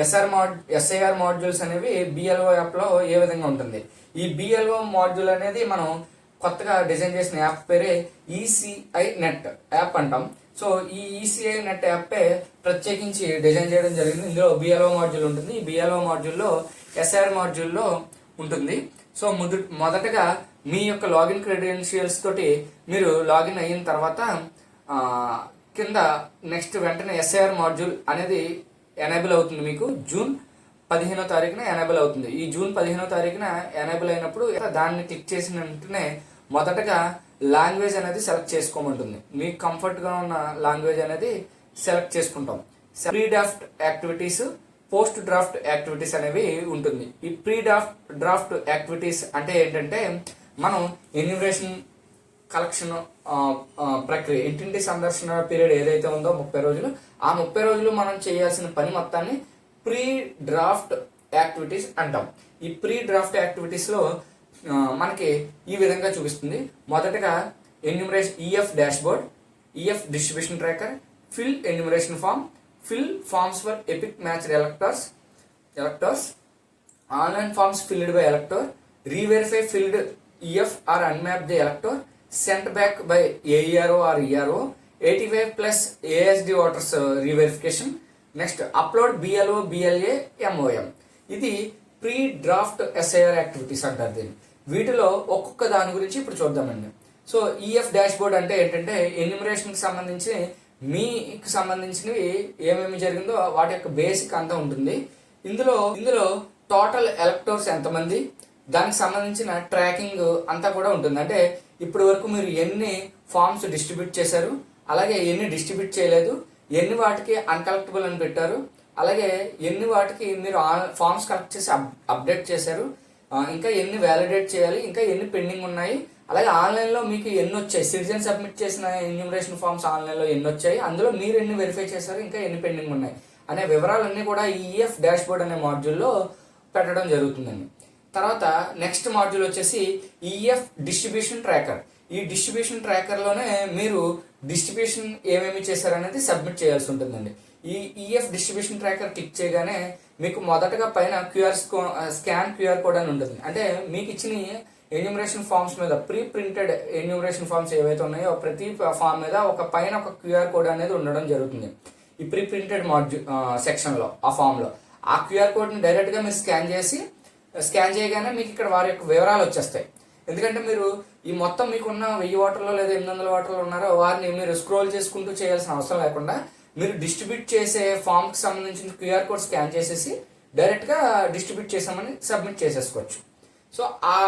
SIR modules అనేవి BLO యాప్లో ఏ విధంగా ఉంటుంది. ఈ బిఎల్ఓ మాడ్యూల్ అనేది మనం కొత్తగా డిజైన్ చేసిన యాప్ పేరే ఈసీఐ నెట్ యాప్ అంటాం. సో ఈ ఈసీఐ నెట్ యాప్పే ప్రత్యేకించి డిజైన్ చేయడం జరిగింది. ఇందులో బిఎల్ఓ మాడ్యూల్ ఉంటుంది. ఈ బిఎల్ఓ మాడ్యూల్లో ఎస్ఐఆర్ మాడ్యూల్లో ఉంటుంది. సో మొదటగా మీ యొక్క లాగిన్ క్రెడెన్షియల్స్ తోటి మీరు లాగిన్ అయిన తర్వాత కింద నెక్స్ట్ వెంటనే ఎస్ఐఆర్ మాడ్యూల్ అనేది ఎనేబుల్ అవుతుంది. మీకు జూన్ 15వ తారీఖున ఎనేబుల్ అవుతుంది. ఈ జూన్ 15వ తారీఖున ఎనేబుల్ అయినప్పుడు దాన్ని క్లిక్ చేసిన వెంటనే మొదటగా లాంగ్వేజ్ అనేది సెలెక్ట్ చేసుకోమంటుంది. మీకు కంఫర్ట్గా ఉన్న లాంగ్వేజ్ అనేది సెలెక్ట్ చేసుకుంటాం. Pre draft activities, post draft activities అనేవి ఉంటుంది. ఈ ప్రీ డ్రాఫ్ట్ యాక్టివిటీస్ అంటే ఏంటంటే మనం ఎన్యూమరేషన్ కలెక్షన్ ప్రక్రియ, ఇంటింటి సందర్శన పీరియడ్ ఏదైతే ఉందో 30 రోజులు, ఆ 30 రోజులు మనం చేయాల్సిన పని మొత్తాన్ని ప్రీ డ్రాఫ్ట్ యాక్టివిటీస్ అంటాం. ఈ ప్రీ డ్రాఫ్ట్ యాక్టివిటీస్లో మనకి ఈ విధంగా చూపిస్తుంది. మొదటగా enumeration EF dashboard, EF distribution tracker, fill enumeration form, fill forms for epic matched electors, online forms filled by elector, re-verify filled EF or unmapped the elector, sent back by AERO or ERO, 85 plus ASD voters re-verification. Next, upload BLO, BLA, MOM. ఇది pre draft SIR activities అంటారు దీన్ని. వీటిలో ఒక్కొక్క దాని గురించి ఇప్పుడు చూద్దామండి. So EF dashboard అంటే ఏంటంటే ఎన్యూమరేషన్కి సంబంధించి మీకు సంబంధించినవి ఏమేమి జరిగిందో వాటి యొక్క బేసిక్ అంతా ఉంటుంది. ఇందులో టోటల్ ఎలక్టర్స్ ఎంతమంది, దానికి సంబంధించిన ట్రాకింగ్ అంతా కూడా ఉంటుంది. అంటే ఇప్పటి వరకు మీరు ఎన్ని ఫామ్స్ డిస్ట్రిబ్యూట్ చేశారు, అలాగే ఎన్ని డిస్ట్రిబ్యూట్ చేయలేదు, ఎన్ని వాటికి అన్కలెక్టబుల్ అని పెట్టారు, అలాగే ఎన్ని వాటికి మీరు ఫామ్స్ కలెక్ట్ చేసి అప్డేట్ చేశారు, ఇంకా ఎన్ని వ్యాలిడేట్ చేయాలి, ఇంకా ఎన్ని పెండింగ్ ఉన్నాయి, అలాగే ఆన్లైన్లో మీకు ఎన్ని వచ్చాయి, సిటిజన్ సబ్మిట్ చేసిన ఎన్యూమరేషన్ ఫామ్స్ ఆన్లైన్లో ఎన్ని వచ్చాయి, అందులో మీరు ఎన్ని వెరిఫై చేశారు, ఇంకా ఎన్ని పెండింగ్ ఉన్నాయి అనే వివరాలన్నీ కూడా ఈ ఈఎఫ్ డాష్బోర్డ్ అనే మాడ్యూల్లో పెట్టడం జరుగుతుందండి. తర్వాత నెక్స్ట్ మాడ్యూల్ వచ్చేసి ఈఎఫ్ డిస్ట్రిబ్యూషన్ ట్రాకర్. ఈ డిస్ట్రిబ్యూషన్ ట్రాకర్లోనే మీరు డిస్ట్రిబ్యూషన్ ఏమేమి చేశారనేది సబ్మిట్ చేయాల్సి ఉంటుందండి. ఈ ఈఎఫ్ డిస్ట్రిబ్యూషన్ ట్రాకర్ క్లిక్ చేయగానే మీకు మొదటగా పైన స్కాన్ క్యూఆర్ కోడ్ అని ఉంటుంది. అంటే మీకు ఇచ్చిన ఎన్యూమరేషన్ ఫామ్స్ మీద ప్రీ ప్రింటెడ్ ఎన్యూమరేషన్ ఫామ్స్ ఏవైతే ఉన్నాయో ప్రతి ఫామ్ మీద పైన ఒక క్యూఆర్ కోడ్ అనేది ఉండడం జరుగుతుంది. ఈ ప్రీ ప్రింటెడ్ సెక్షన్లో ఆ ఫామ్లో ఆ క్యూఆర్ కోడ్ని డైరెక్ట్గా మీరు స్కాన్ చేయగానే మీకు ఇక్కడ వారి యొక్క వివరాలు వచ్చేస్తాయి. ఎందుకంటే మీరు ఈ మొత్తం మీకున్న 1000 ఓటర్లో లేదా 800 ఓటర్లు ఉన్నారో వారిని మీరు స్క్రోల్ చేసుకుంటూ చేయాల్సిన అవసరం లేకుండా మీరు డిస్ట్రిబ్యూట్ చేసే ఫామ్కి సంబంధించిన క్యూఆర్ కోడ్ స్కాన్ చేసేసి డైరెక్ట్గా డిస్ట్రిబ్యూట్ చేసామని సబ్మిట్ చేసేసుకోవచ్చు. సో ఆ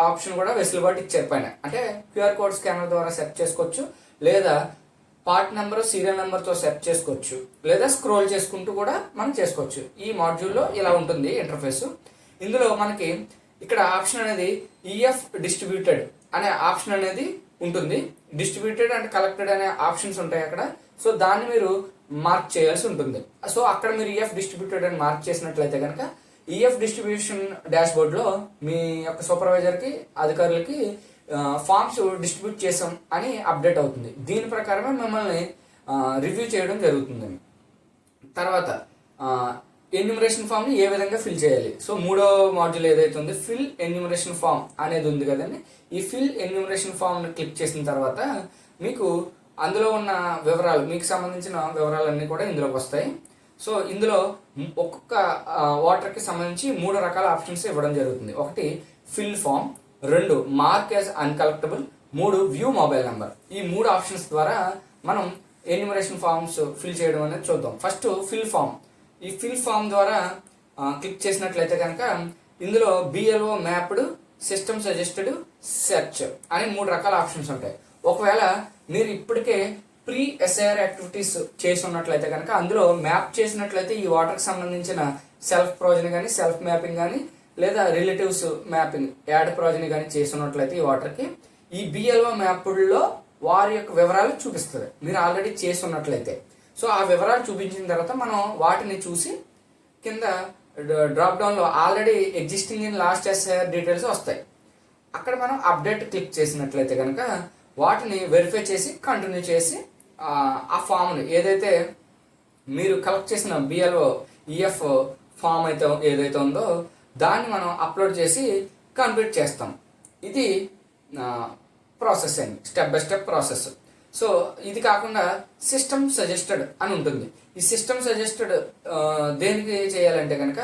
ఆప్షన్ కూడా వెసులుబాటు ఇచ్చారు పైన. అంటే క్యూఆర్ కోడ్ స్కానర్ ద్వారా సెర్చ్ చేసుకోవచ్చు, లేదా పార్ట్ నెంబర్ సీరియల్ నెంబర్తో సెర్చ్ చేసుకోవచ్చు, లేదా స్క్రోల్ చేసుకుంటూ కూడా మనం చేసుకోవచ్చు. ఈ మాడ్యూల్లో ఇలా ఉంటుంది ఇంటర్ఫేస్. ఇందులో మనకి ఇక్కడ ఆప్షన్ అనేది ఈఎఫ్ డిస్ట్రిబ్యూటెడ్ అనే ఆప్షన్ అనేది ఉంటుంది. డిస్ట్రిబ్యూటెడ్ అండ్ కలెక్టెడ్ అనే ఆప్షన్స్ ఉంటాయి అక్కడ. సో దాన్ని మీరు మార్క్ చేయాల్సి ఉంటుంది. సో అక్కడ మీరు ఈఎఫ్ డిస్ట్రిబ్యూటెడ్ అని మార్క్ చేసినట్లయితే కనుక ఈఎఫ్ డిస్ట్రిబ్యూషన్ డాష్బోర్డ్లో మీ యొక్క సూపర్వైజర్కి, అధికారులకి ఫామ్స్ డిస్ట్రిబ్యూట్ చేసాం అని అప్డేట్ అవుతుంది. దీని ప్రకారమే మిమ్మల్ని రివ్యూ చేయడం జరుగుతుంది. తర్వాత ఎన్యూమరేషన్ ఫామ్ని ఏ విధంగా ఫిల్ చేయాలి. సో మూడో మాడ్యూల్ ఏదైతే ఉంది ఫిల్ ఎన్యూమరేషన్ ఫామ్ అనేది ఉంది కదండి. ఈ ఫిల్ ఎన్యూమరేషన్ ఫామ్ని క్లిక్ చేసిన తర్వాత మీకు అందులో ఉన్న వివరాలు, మీకు సంబంధించిన వివరాలన్నీ కూడా ఇందులోకి వస్తాయి. సో ఇందులో ఒక్కొక్క ఓటర్కి సంబంధించి 3 రకాల ఆప్షన్స్ ఇవ్వడం జరుగుతుంది. 1 fill form, 2 mark as uncollectable, 3 view mobile number. ఈ 3 ఆప్షన్స్ ద్వారా మనం ఎన్యూమరేషన్ ఫామ్స్ ఫిల్ చేయడం అనేది చూద్దాం. First fill form. ఈ ఫిల్ ఫామ్ ద్వారా క్లిక్ చేసినట్లయితే కనుక ఇందులో BLO mapped, system suggested, search అని 3 రకాల ఆప్షన్స్ ఉంటాయి. ఒకవేళ మీరు ఇప్పటికే ప్రీ ఎస్ఐఆర్ యాక్టివిటీస్ చేసి ఉన్నట్లయితే కనుక అందులో మ్యాప్ చేసినట్లయితే ఈ వాటర్కి సంబంధించిన సెల్ఫ్ ప్రోజని కానీ, సెల్ఫ్ మ్యాపింగ్ కానీ, లేదా రిలేటివ్స్ మ్యాపింగ్, యాడ్ ప్రోజని కానీ చేసి ఉన్నట్లయితే ఈ వాటర్కి ఈ బిఎల్ఓ మ్యాప్డ్లో వారి యొక్క వివరాలు చూపిస్తుంది మీరు ఆల్రెడీ చేసి ఉన్నట్లయితే. సో ఆ వివరాలు చూపించిన తర్వాత మనం వాటిని చూసి కింద డ్రాప్ డౌన్లో already existing in last SIR details వస్తాయి. అక్కడ మనం అప్డేట్ క్లిక్ చేసినట్లయితే కనుక వాటిని వెరిఫై చేసి కంటిన్యూ చేసి ఆ ఫామ్ని ఏదైతే మీరు కలెక్ట్ చేసిన బిఎల్ఓ ఈఎఫ్ ఫామ్ అయితే ఏదైతే ఉందో దాన్ని మనం అప్లోడ్ చేసి కంప్లీట్ చేస్తాం. ఇది ప్రాసెస్ అండి, step by step process. So ఇది కాకుండా సిస్టమ్ సజెస్టెడ్ అని ఉంటుంది. ఈ సిస్టమ్ సజెస్టెడ్ దేనికి చేయాలంటే కనుక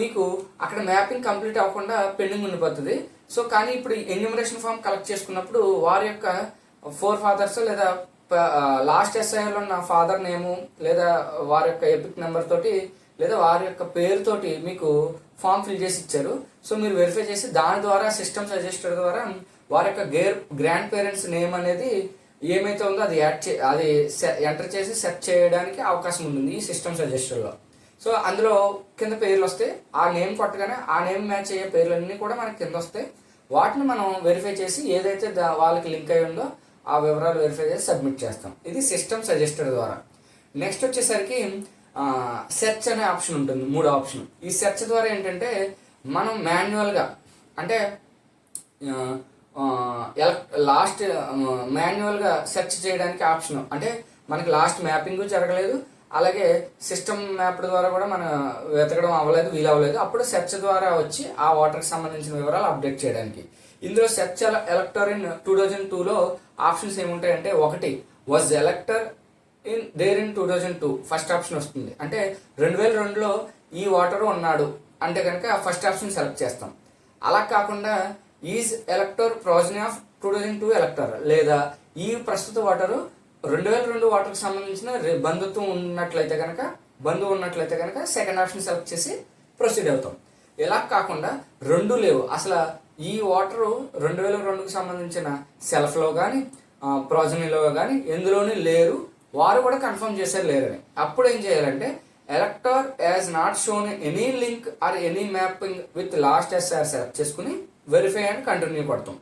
మీకు అక్కడ మ్యాపింగ్ కంప్లీట్ అవ్వకుండా పెండింగ్ ఉండిపోతుంది. సో కానీ ఇప్పుడు ఎన్యూమరేషన్ ఫామ్ కలెక్ట్ చేసుకున్నప్పుడు వారి యొక్క 4 ఫాదర్స్ లేదా లాస్ట్ ఎస్ఐఆర్లో ఉన్న ఫాదర్ నేము లేదా వారి యొక్క ఎపిక్ నెంబర్ తోటి లేదా వారి యొక్క పేరుతోటి మీకు ఫామ్ ఫిల్ చేసి ఇచ్చారు. సో మీరు వెరిఫై చేసి దాని ద్వారా సిస్టమ్ సజెస్టర్ ద్వారా వారి యొక్క గ్రాండ్ పేరెంట్స్ నేమ్ అనేది ఏమైతే ఉందో అది అది ఎంటర్ చేసి సెర్చ్ చేయడానికి అవకాశం ఉంటుంది ఈ సిస్టమ్ సజెస్టర్లో. సో అందులో కింద పేర్లు వస్తాయి, ఆ నేమ్ కొట్టగానే ఆ నేమ్ మ్యాచ్ అయ్యే పేర్లన్నీ కూడా మనకి కింద వస్తాయి. వాటిని మనం వెరిఫై చేసి ఏదైతే వాళ్ళకి లింక్ అయి ఉందో ఆ వివరాలు వెరిఫై చేసి సబ్మిట్ చేస్తాం. ఇది సిస్టమ్ సజెస్టర్ ద్వారా. నెక్స్ట్ వచ్చేసరికి సెర్చ్ అనే ఆప్షన్ ఉంటుంది, 3వ ఆప్షన్. ఈ సెర్చ్ ద్వారా ఏంటంటే మనం మాన్యువల్గా అంటే లాస్ట్ మాన్యువల్గా సెర్చ్ చేయడానికి ఆప్షన్. అంటే మనకి లాస్ట్ మ్యాపింగ్ జరగలేదు, అలాగే సిస్టమ్ మ్యాప్ ద్వారా కూడా మనం వెతకడం అవ్వలేదు, వీలవ్వలేదు. అప్పుడు సెర్చ్ ద్వారా వచ్చి ఆ వాటర్కి సంబంధించిన వివరాలు అప్డేట్ చేయడానికి. ఇందులో సెర్చ్ ఎలక్టర్ ఇన్ 2002లో ఆప్షన్స్ ఏముంటాయంటే, 1 was elector in 2002 first option వస్తుంది. అంటే 2002లో ఈ వాటర్ ఉన్నాడు అంటే కనుక ఫస్ట్ ఆప్షన్ సెలెక్ట్ చేస్తాం. అలా కాకుండా ఈజ్ ఎలక్టర్ ప్రాజనీ ఆఫ్ 2002 ఎలక్టర్ లేదా ఈ ప్రస్తుత వాటరు 2002 వాటర్కి సంబంధించిన బంధుత్వం ఉన్నట్లయితే కనుక సెకండ్ ఆప్షన్ సెలెక్ట్ చేసి ప్రొసీడ్ అవుతాం. ఇలా కాకుండా 2 లేవు, అసలు ఈ వాటరు 2002కి సంబంధించిన సెల్ఫ్లో కానీ ప్రాజనీలో కానీ ఎందులోని లేరు, వారు కూడా కన్ఫర్మ్ చేశారు లేరని. అప్పుడు ఏం చేయాలంటే elector has not shown any link or any mapping with last SR select చేసుకుని వెరిఫై అండ్ కంటిన్యూ కొడతాం.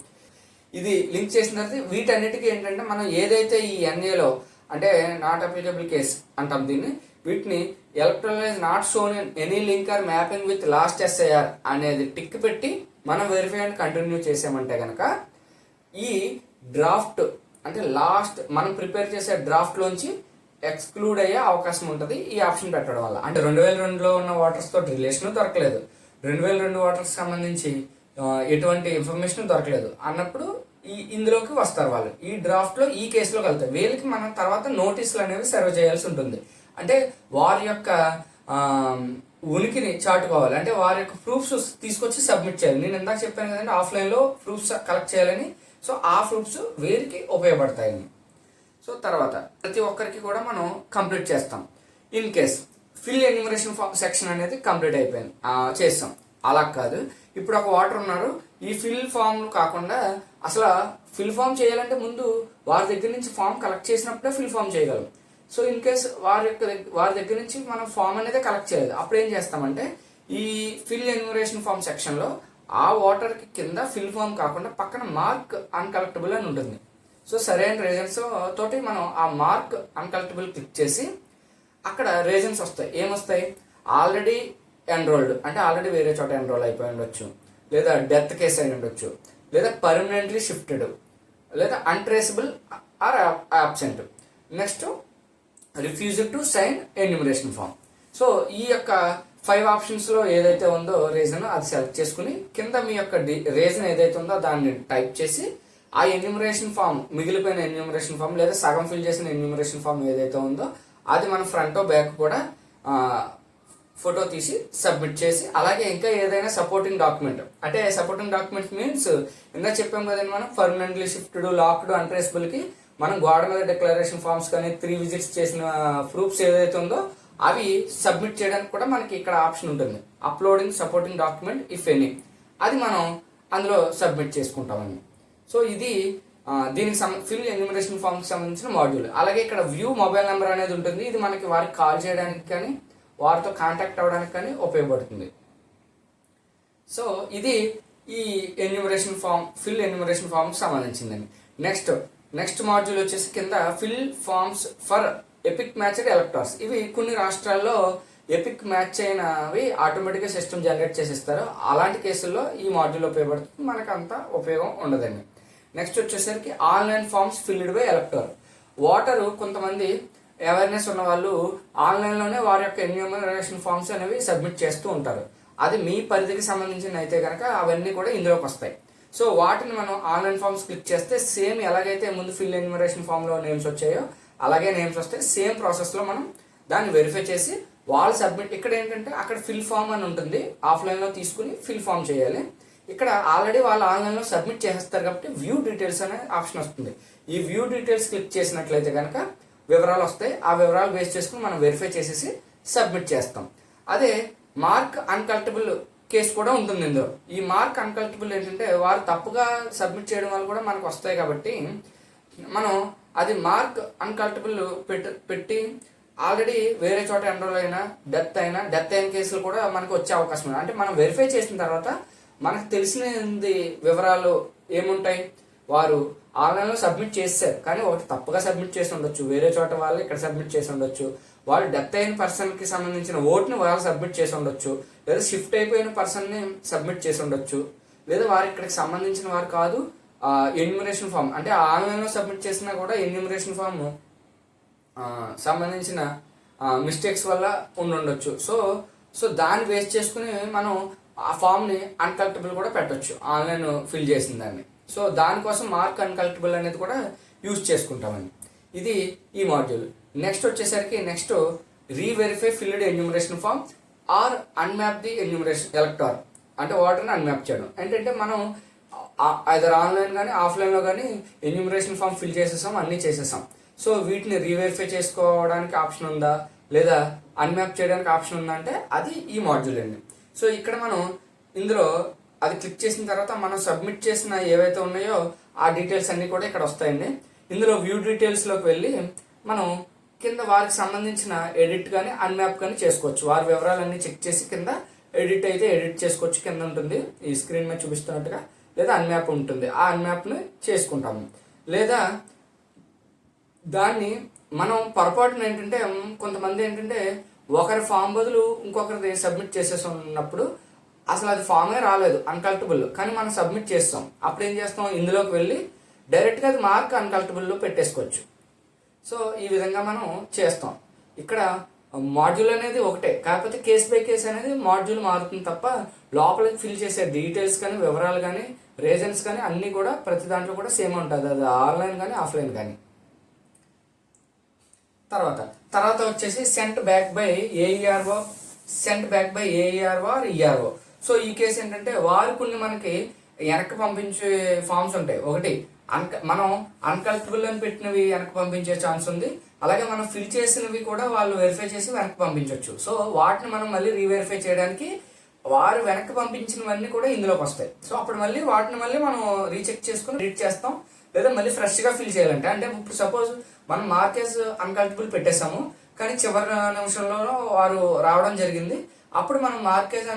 ఇది లింక్ చేసిన తర్వాత వీటన్నిటికీ ఏంటంటే మనం ఏదైతే ఈ ఎన్ఏలో అంటే నాట్ అప్లికబుల్ కేస్ అంటాం దీన్ని, వీటిని electoral is not shown any link are mapping with last SIR అనేది టిక్ పెట్టి మనం వెరిఫై అండ్ కంటిన్యూ చేసామంటే కనుక ఈ డ్రాఫ్ట్ అంటే లాస్ట్ మనం ప్రిపేర్ చేసే డ్రాఫ్ట్లోంచి ఎక్స్క్లూడ్ అయ్యే అవకాశం ఉంటుంది ఈ ఆప్షన్ పెట్టడం వల్ల. అంటే 2002లో ఉన్న వాటర్స్ తోటి రిలేషన్ దొరకలేదు, 2002 వాటర్స్ సంబంధించి ఎటువంటి ఇన్ఫర్మేషన్ దొరకలేదు అన్నప్పుడు ఇందులోకి వస్తారు వాళ్ళు. ఈ డ్రాఫ్ట్లో ఈ కేసులోకి వెళ్తారు. వీళ్ళకి మనం తర్వాత నోటీసులు అనేవి సర్వ్ చేయాల్సి ఉంటుంది. అంటే వారి యొక్క ఉనికిని చాటుకోవాలి, అంటే వారి యొక్క ప్రూఫ్స్ తీసుకొచ్చి సబ్మిట్ చేయాలి. నేను ఇందాక చెప్పాను కదండి ఆఫ్లైన్లో ప్రూఫ్స్ కలెక్ట్ చేయాలని. సో ఆ ప్రూఫ్స్ వీరికి ఉపయోగపడతాయని. సో తర్వాత ప్రతి ఒక్కరికి కూడా మనం కంప్లీట్ చేస్తాం. In case fill enumeration form section అనేది కంప్లీట్ అయిపోయింది చేస్తాం. అలా కాదు, ఇప్పుడు ఒక వాటర్ ఉన్నారు, ఈ ఫిల్ ఫామ్ కాకుండా అసలు ఫిల్ ఫామ్ చేయాలంటే ముందు వారి దగ్గర నుంచి ఫామ్ కలెక్ట్ చేసినప్పుడే ఫిల్ ఫామ్ చేయగలం. సో ఇన్ కేస్ వారి దగ్గర నుంచి మనం ఫామ్ అనేది కలెక్ట్ చేయలేదు, అప్పుడు ఏం చేస్తామంటే ఈ ఫిల్ ఎన్యూమరేషన్ ఫామ్ సెక్షన్లో ఆ వాటర్కి కింద ఫిల్ ఫామ్ కాకుండా పక్కన మార్క్ అన్కలెక్టబుల్ అని ఉంటుంది. సో సరైన రీజన్స్ తోటి మనం ఆ మార్క్ అన్కలెక్టబుల్ క్లిక్ చేసి అక్కడ రీజన్స్ వస్తాయి. ఏమొస్తాయి? ఆల్రెడీ ఎన్రోల్డ్ అంటే ఆల్రెడీ వేరే చోట ఎన్రోల్ అయిపోయి ఉండొచ్చు, లేదా డెత్ కేసు అయి ఉండొచ్చు, లేదా పర్మనెంట్లీ షిఫ్టెడ్, లేదా untraceable or absent. Next refused to sign enumeration form. So ఈ యొక్క 5 ఆప్షన్స్లో ఏదైతే ఉందో రీజన్ అది సెలెక్ట్ చేసుకుని కింద మీ యొక్క రీజన్ ఏదైతే ఉందో దాన్ని టైప్ చేసి ఆ ఎన్యూమరేషన్ ఫామ్ మిగిలిపోయిన ఎన్యూమరేషన్ ఫామ్ లేదా సగం ఫిల్ చేసిన ఎన్యూమరేషన్ ఫామ్ ఏదైతే ఉందో అది మనం ఫ్రంట్ బ్యాక్ కూడా ఫోటో తీసి సబ్మిట్ చేసి, అలాగే ఇంకా ఏదైనా సపోర్టింగ్ డాక్యుమెంట్ అంటే సపోర్టింగ్ డాక్యుమెంట్ మీన్స్ ఇంకా చెప్పాం కదండి మనం పర్మనెంట్లీ షిఫ్టెడ్, లాక్డ్, అన్ట్రేసబుల్కి మనం గోడ మీద డిక్లరేషన్ ఫామ్స్ కానీ 3 విజిట్స్ చేసిన ప్రూఫ్స్ ఏదైతే ఉందో అవి సబ్మిట్ చేయడానికి కూడా మనకి ఇక్కడ ఆప్షన్ ఉంటుంది, uploading supporting document if any. అది మనం అందులో సబ్మిట్ చేసుకుంటామండి. సో ఇది దీనికి ఫిల్ ఎన్యూమరేషన్ ఫామ్కి సంబంధించిన మాడ్యూల్. అలాగే ఇక్కడ వ్యూ మొబైల్ నెంబర్ అనేది ఉంటుంది. ఇది మనకి వారికి కాల్ చేయడానికి కానీ వారితో కాంటాక్ట్ అవ్వడానికి కానీ ఉపయోగపడుతుంది. సో ఇది ఈ ఎన్యూమరేషన్ ఫామ్ ఫిల్ ఎన్యూమరేషన్ ఫామ్కి సంబంధించిందండి. నెక్స్ట్ మాడ్యూల్ వచ్చేసి కింద fill forms for EPIC matched electors. ఇవి కొన్ని రాష్ట్రాల్లో ఎపిక్ మ్యాచ్ అయినవి ఆటోమేటిక్గా సిస్టమ్ జనరేట్ చేసిస్తారు. అలాంటి కేసుల్లో ఈ మాడ్యూల్ ఉపయోగపడుతుంది, మనకు అంత ఉపయోగం ఉండదండి. నెక్స్ట్ వచ్చేసరికి online forms field by ఎలక్టర్. Water కొంతమంది అవేర్నెస్ ఉన్న వాళ్ళు ఆన్లైన్లోనే వారి యొక్క ఎన్యూమరేషన్ ఫామ్స్ అనేవి సబ్మిట్ చేస్తూ ఉంటారు. అది మీ పరిధికి సంబంధించిన అయితే కనుక అవన్నీ కూడా ఇందులోకి వస్తాయి. సో వాటిని మనం ఆన్లైన్ ఫామ్స్ క్లిక్ చేస్తే సేమ్ ఎలాగైతే ముందు ఫిల్ ఎన్యూమరేషన్ ఫామ్లో నేమ్స్ వచ్చాయో అలాగే నేమ్స్ వస్తాయి. సేమ్ ప్రాసెస్లో మనం దాన్ని వెరిఫై చేసి వాళ్ళు సబ్మిట్, ఇక్కడ ఏంటంటే అక్కడ ఫిల్ ఫామ్ అని ఉంటుంది, ఆఫ్లైన్లో తీసుకుని ఫిల్ ఫామ్ చేయాలి. ఇక్కడ ఆల్రెడీ వాళ్ళు ఆన్లైన్లో సబ్మిట్ చేసేస్తారు కాబట్టి వ్యూ డీటెయిల్స్ అనే ఆప్షన్ వస్తుంది. ఈ వ్యూ డీటెయిల్స్ క్లిక్ చేసినట్లయితే కనుక వివరాలు వస్తాయి. ఆ వివరాలు బేస్ చేసుకుని మనం వెరిఫై చేసేసి సబ్మిట్ చేస్తాం. అదే మార్క్ అన్కల్టబుల్ కేసు కూడా ఉంటుంది ఇందులో. ఈ మార్క్ అన్కల్టబుల్ ఏంటంటే వారు తప్పుగా సబ్మిట్ చేయడం వల్ల కూడా మనకు వస్తాయి కాబట్టి మనం అది మార్క్ అన్కల్టబుల్ పెట్టి ఆల్రెడీ వేరే చోట ఎన్రోల్ అయినా డెత్ అయిన కేసులు కూడా మనకు వచ్చే అవకాశం ఉంది. అంటే మనం వెరిఫై చేసిన తర్వాత మనకు తెలిసినది వివరాలు ఏముంటాయి, వారు ఆన్లైన్లో సబ్మిట్ చేశారు కానీ ఒకటి తప్పుగా సబ్మిట్ చేసి ఉండొచ్చు, వేరే చోట వాళ్ళు ఇక్కడ సబ్మిట్ చేసి ఉండొచ్చు, వాళ్ళు డెత్ అయిన పర్సన్కి సంబంధించిన ఓట్ని వాళ్ళు సబ్మిట్ చేసి ఉండొచ్చు, లేదా షిఫ్ట్ అయిపోయిన పర్సన్ని సబ్మిట్ చేసి ఉండొచ్చు, లేదా వారు ఇక్కడికి సంబంధించిన వారు కాదు, ఎన్యూమరేషన్ ఫామ్ అంటే ఆన్లైన్లో సబ్మిట్ చేసినా కూడా ఎన్యూమరేషన్ ఫామ్ సంబంధించిన మిస్టేక్స్ వల్ల ఉండొచ్చు. సో దాన్ని బేస్ చేసుకుని మనం ఆ ఫామ్ని అన్కల్టబుల్ కూడా పెట్టొచ్చు ఆన్లైన్ ఫిల్ చేసిన దాన్ని. సో దానికోసం మార్క్ అన్కల్టబుల్ అనేది కూడా యూజ్ చేసుకుంటామండి. ఇది ఈ మాడ్యూల్. నెక్స్ట్ వచ్చేసరికి reverify filled enumeration form or unmap the enumeration elector, అంటే వాటిని అన్మ్యాప్ చేయడం. ఏంటంటే మనం ఐదర్ ఆన్లైన్ కానీ ఆఫ్లైన్లో కానీ ఎన్యూమరేషన్ ఫామ్ ఫిల్ చేసేసాం, అన్నీ చేసేసాం. సో వీటిని రీవెరిఫై చేసుకోవడానికి ఆప్షన్ ఉందా లేదా అన్మ్యాప్ చేయడానికి ఆప్షన్ ఉందా అంటే అది ఈ మాడ్యూల్ అండి. సో ఇక్కడ మనం ఇందులో అది క్లిక్ చేసిన తర్వాత మనం సబ్మిట్ చేసిన ఏవైతే ఉన్నాయో ఆ డీటెయిల్స్ అన్నీ కూడా ఇక్కడ వస్తాయండి. ఇందులో వ్యూ డీటెయిల్స్లోకి వెళ్ళి మనం కింద వారికి సంబంధించిన ఎడిట్ కానీ అన్మ్యాప్ కానీ చేసుకోవచ్చు. వారి వివరాలన్నీ చెక్ చేసి కింద ఎడిట్ అయితే ఎడిట్ చేసుకోవచ్చు, కింద ఉంటుంది ఈ స్క్రీన్ మీద చూపిస్తున్నట్టుగా, లేదా అన్మ్యాప్ ఉంటుంది, ఆ అన్మ్యాప్ని చేసుకుంటాము. లేదా దాన్ని మనం పొరపాటున ఏంటంటే కొంతమంది ఏంటంటే ఒకరి ఫామ్ బదులు ఇంకొకరిది సబ్మిట్ చేసేసి ఉన్నప్పుడు అసలు అది ఫామే రాలేదు, అన్కల్టబుల్, కానీ మనం సబ్మిట్ చేస్తాం. అప్పుడు ఏం చేస్తాం, ఇందులోకి వెళ్ళి డైరెక్ట్గా అది మార్క్ అన్కల్టబుల్లో పెట్టేసుకోవచ్చు. సో ఈ విధంగా మనం చేస్తాం. ఇక్కడ మాడ్యూల్ అనేది ఒకటే, కాకపోతే కేస్ బై కేస్ అనేది మాడ్యూల్ మారుతుంది తప్ప లోపలికి ఫిల్ చేసే డీటెయిల్స్ కానీ వివరాలు కానీ రీజన్స్ కానీ అన్నీ కూడా ప్రతి దాంట్లో కూడా సేమ్ ఉంటుంది, అది ఆన్లైన్ కానీ ఆఫ్లైన్ కానీ. తర్వాత వచ్చేసి sent back by AERO or ERO. So ఈ కేసు ఏంటంటే వారు కొన్ని మనకి వెనక్కి పంపించే ఫామ్స్ ఉంటాయి. ఒకటి మనం అన్కల్టబుల్ అని పెట్టినవి వెనక్కి పంపించే ఛాన్స్ ఉంది, అలాగే మనం ఫిల్ చేసినవి కూడా వాళ్ళు వెరిఫై చేసి వెనక్కి పంపించవచ్చు. సో వాటిని మనం మళ్ళీ రీవెరిఫై చేయడానికి వారు వెనక్కి పంపించినవన్నీ కూడా ఇందులోకి వస్తాయి. సో అప్పుడు మళ్ళీ వాటిని మళ్ళీ మనం రీచెక్ చేసుకుని రీడ్ చేస్తాం, లేదా మళ్ళీ ఫ్రెష్గా ఫిల్ చేయాలంటే. అంటే ఇప్పుడు సపోజ్ మనం మార్కేజ్ అన్కల్టబుల్ పెట్టేసాము కానీ చివరి నిమిషంలో వారు రావడం జరిగింది, అప్పుడు మనం మార్కేజ్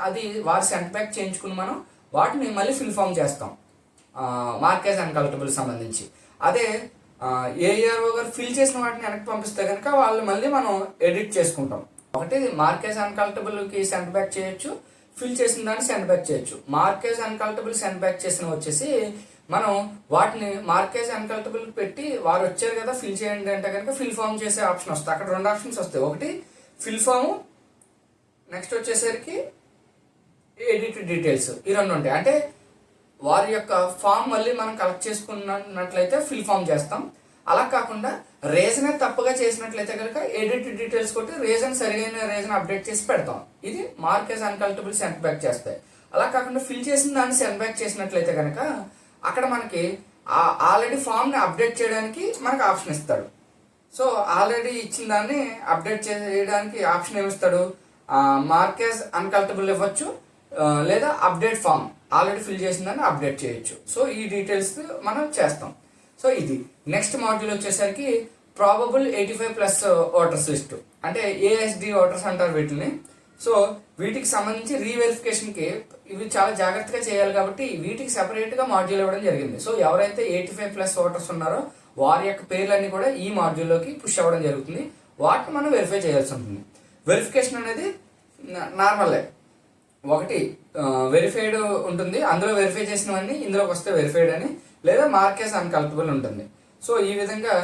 అది వారు సెంట్ బ్యాక్ చేయించుకుని మనం వాటిని మళ్ళీ ఫిల్ ఫామ్ చేస్తాం మార్కేజ్ అన్కల్టబుల్ సంబంధించి. అదే ఏఆర్ఓ గారు ఫిల్ చేసిన వాటిని వెనక్కి పంపిస్తే కనుక వాళ్ళు మళ్ళీ మనం ఎడిట్ చేసుకుంటాం. ఒకటి మార్కేజ్ అన్కల్టబుల్కి సెంట్ బ్యాక్ చేయొచ్చు, ఫిల్ చేసిన దాన్ని సెంట్ బ్యాక్ చేయొచ్చు. మార్కేజ్ అన్కల్టబుల్ సెంట్ బ్యాక్ చేసిన వచ్చేసి మనం వాటిని మార్కేజ్ అన్కల్టబుల్ పెట్టి వారు వచ్చారు కదా ఫిల్ చేయండి అంటే కనుక ఫిల్ ఫామ్ చేసే ఆప్షన్ వస్తుంది. అక్కడ రెండు ఆప్షన్స్ వస్తాయి, ఒకటి ఫిల్ ఫామ్, నెక్స్ట్ వచ్చేసరికి ఎడిట్ డీటెయిల్స్, ఈ రెండు ఉంటాయి. అంటే వారి యొక్క ఫామ్ మళ్ళీ మనం కలెక్ట్ చేసుకున్నట్లయితే ఫిల్ ఫామ్ చేస్తాం, అలా కాకుండా రీజనే తప్పుగా చేసినట్లయితే కనుక ఎడిట్ డీటెయిల్స్ కొట్టి సరైన రీజన్ అప్డేట్ చేసి పెడతాం. ఇది మార్కేజ్ అన్కల్టబుల్ సెంట్ బ్యాక్ చేస్తాయి. అలా కాకుండా ఫిల్ చేసిన దాన్ని సెంట్ బ్యాక్ చేసినట్లయితే కనుక అక్కడ మనకి ఆల్రెడీ ఫామ్ని అప్డేట్ చేయడానికి మనకు ఆప్షన్ ఇస్తాడు. సో ఆల్రెడీ ఇచ్చిన దాన్ని అప్డేట్ చేయడానికి ఆప్షన్ ఏమిస్తాడు, మార్కేజ్ అన్కల్టబుల్ ఇవ్వచ్చు, లేదా అప్డేట్ ఫామ్ ఆల్రెడీ ఫిల్ చేసిన దాన్ని అప్డేట్ చేయొచ్చు. సో ఈ డీటెయిల్స్ మనం చేస్తాం. సో ఇది నెక్స్ట్ మాడ్యూల్ వచ్చేసరికి ప్రాబబుల్ 85+ ఓటర్స్ లిస్ట్, అంటే ఏఎస్డి ఓటర్స్ అంటారు వీటిని. సో వీటికి సంబంధించి రీవెరిఫికేషన్కి ఇవి చాలా జాగ్రత్తగా చేయాలి కాబట్టి వీటికి సెపరేట్గా మాడ్యూల్ ఇవ్వడం జరిగింది. సో ఎవరైతే 85+ ఓటర్స్ ఉన్నారో వారి యొక్క పేర్లన్నీ కూడా ఈ మాడ్యూల్లోకి పుష్ అవ్వడం జరుగుతుంది. వాటిని మనం వెరిఫై చేయాల్సి ఉంటుంది. వెరిఫికేషన్ అనేది నార్మలే, ఒకటి వెరిఫైడ్ ఉంటుంది, అందులో వెరిఫై చేసినవన్నీ ఇందులోకి వస్తే వెరిఫైడ్ అని, లేదా మార్కేజ్ అన్కల్టబుల్ ఉంటుంది. సో ఈ విధంగా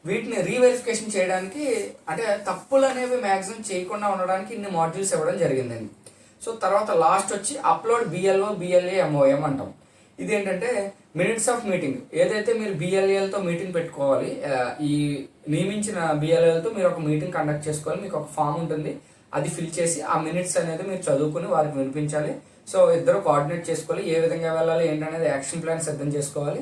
వీటిని రీవెరిఫికేషన్ చేయడానికి, అంటే తప్పులు అనేవి మ్యాక్సిమం చేయకుండా ఉండడానికి ఇన్ని మాడ్యూల్స్ ఇవ్వడం జరిగిందండి. సో తర్వాత లాస్ట్ వచ్చి అప్లోడ్ బిఎల్ఓ బిఎల్ఏ ఎంఓఎం అంటాం. ఇదేంటంటే మినిట్స్ ఆఫ్ మీటింగ్. ఏదైతే మీరు బిఎల్ఏలతో మీటింగ్ పెట్టుకోవాలి, ఈ నియమించిన బిఎల్ఏలతో మీరు ఒక మీటింగ్ కండక్ట్ చేసుకోవాలి. మీకు ఒక ఫామ్ ఉంటుంది, అది ఫిల్ చేసి ఆ మినిట్స్ అనేది మీరు చదువుకుని వారికి వినిపించాలి. సో ఇద్దరు కోఆర్డినేట్ చేసుకోవాలి, ఏ విధంగా వెళ్ళాలి ఏంటనేది యాక్షన్ ప్లాన్ సిద్ధం చేసుకోవాలి.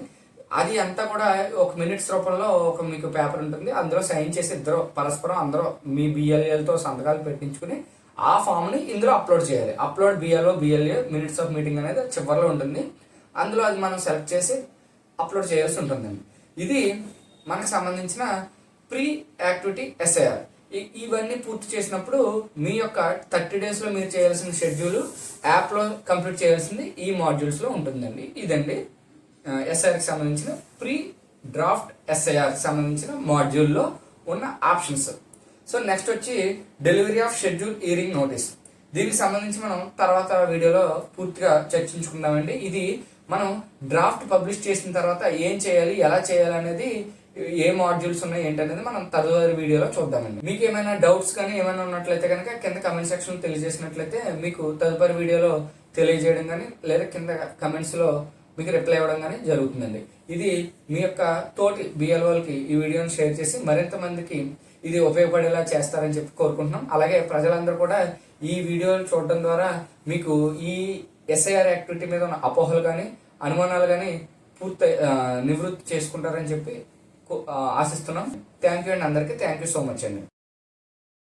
అది అంతా కూడా ఒక మినిట్స్ రూపంలో ఒక మీకు పేపర్ ఉంటుంది, అందులో సైన్ చేసి ఇద్దరు పరస్పరం అందరూ మీ బిఎల్ఏలతో సంతకాలు పెట్టించుకుని ఆ ఫామ్ని ఇందులో అప్లోడ్ చేయాలి. Upload BLO BLA minutes of meeting అనేది చివరిలో ఉంటుంది. అందులో అది మనం సెలెక్ట్ చేసి అప్లోడ్ చేయాల్సి ఉంటుందండి. ఇది మనకు సంబంధించిన ప్రీ యాక్టివిటీ ఎస్ఐఆర్. ఇవన్నీ పూర్తి చేసినప్పుడు మీ యొక్క 30 డేస్లో మీరు చేయాల్సిన షెడ్యూల్ యాప్లో కంప్లీట్ చేయాల్సింది ఈ మాడ్యూల్స్లో ఉంటుందండి. ఇదండి ఎస్ఐఆర్కి సంబంధించిన ప్రీ డ్రాఫ్ట్ ఎస్ఐఆర్కి సంబంధించిన మాడ్యూల్లో ఉన్న ఆప్షన్స్. సో నెక్స్ట్ వచ్చి delivery of schedule hearing notice. దీనికి సంబంధించి మనం తర్వాత వీడియోలో పూర్తిగా చర్చించుకుందామండి. ఇది మనం డ్రాఫ్ట్ పబ్లిష్ చేసిన తర్వాత ఏం చేయాలి, ఎలా చేయాలి అనేది, ఏ మాడ్యూల్స్ ఉన్నాయి ఏంటనేది మనం తదుపరి వీడియోలో చూద్దామండి. మీకు ఏమైనా డౌట్స్ కానీ ఏమైనా ఉన్నట్లయితే కనుక కింద కమెంట్ సెక్షన్ తెలియజేసినట్లయితే మీకు తదుపరి వీడియోలో తెలియజేయడం కానీ లేదా కింద కమెంట్స్లో మీకు రిప్లై ఇవ్వడం కానీ జరుగుతుందండి. ఇది మీ యొక్క తోటి బిఎల్ఓలకి ఈ వీడియోని షేర్ చేసి మరింత మందికి ఇది ఉపయోగపడేలా చేస్తారని చెప్పి కోరుకుంటున్నాం. అలాగే ప్రజలందరూ కూడా ఈ వీడియోలు చూడడం ద్వారా మీకు ఈ ఎస్ఐఆర్ యాక్టివిటీ మీద ఉన్న అపోహలు కానీ అనుమానాలు కానీ పూర్తి నివృత్తి చేసుకుంటారని చెప్పి ఆశిస్తున్నాం. థ్యాంక్ యూ అండి అందరికీ. థ్యాంక్ యూ సో మచ్ అండి.